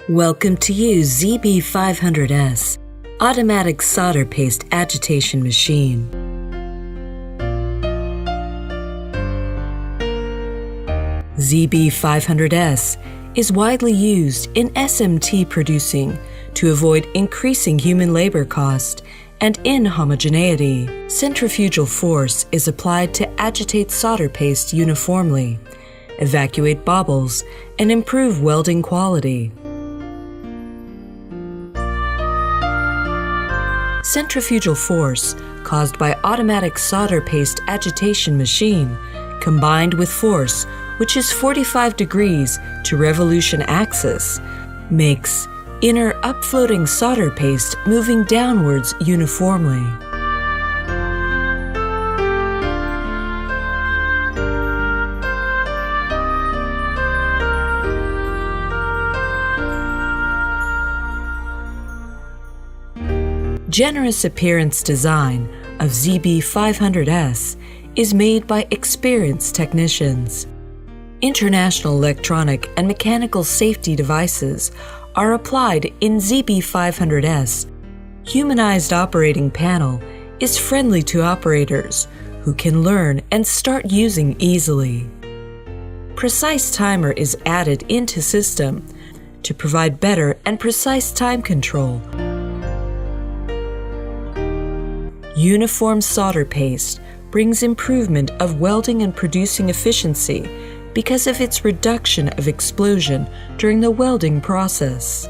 Welcome to use ZB500S, automatic solder paste agitation machine. ZB500S is widely used in SMT producing to avoid increasing human labor cost and inhomogeneity. Centrifugal force is applied to agitate solder paste uniformly, evacuate bobbles, and improve welding quality. Centrifugal force caused by automatic solder paste agitation machine combined with force which is 45 degrees to revolution axis makes inner upfloating solder paste moving downwards uniformly. Generous appearance design of ZB500S is made by experienced technicians. International electronic and mechanical safety devices are applied in ZB500S. Humanized operating panel is friendly to operators who can learn and start using easily. Precise timer is added into system to provide better and precise time control. Uniform solder paste brings improvement of welding and producing efficiency because of its reduction of explosion during the welding process.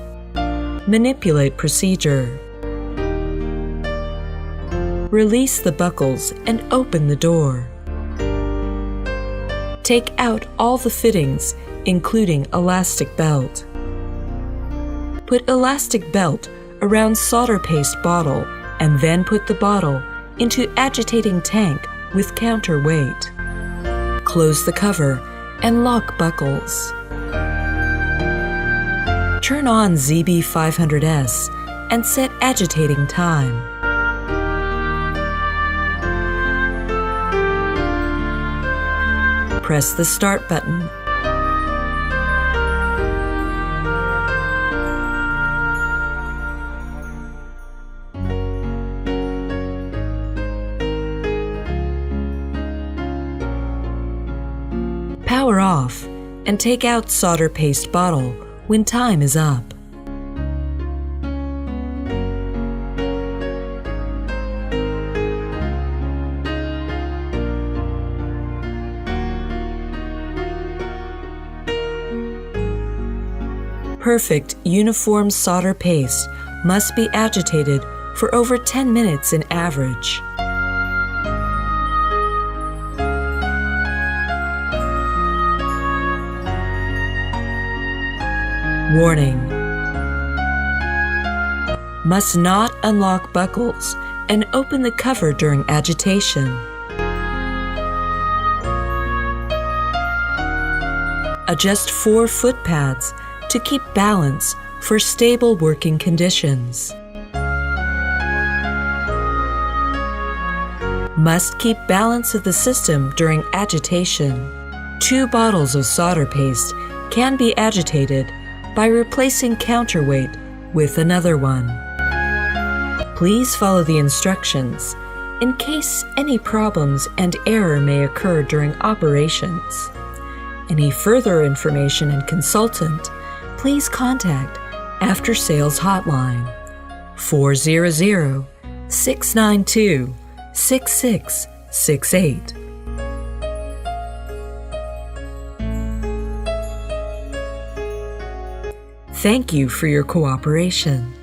Manipulate procedure. Release the buckles and open the door. Take out all the fittings, including elastic belt. Put elastic belt around solder paste bottle and then put the bottle into agitating tank with counterweight. Close the cover and lock buckles. Turn on ZB500S and set agitating time. Press the start button. Power off and take out solder paste bottle when time is up. Perfect uniform solder paste must be agitated for over 10 minutes in average. Warning: must not unlock buckles and open the cover during agitation. Adjust 4 foot pads to keep balance for stable working conditions. Must keep balance of the system during agitation. 2 bottles of solder paste can be agitated by replacing counterweight with another one. Please follow the instructions in case any problems and error may occur during operations. Any further information and consultant, please contact After Sales Hotline 400-692-6668. Thank you for your cooperation.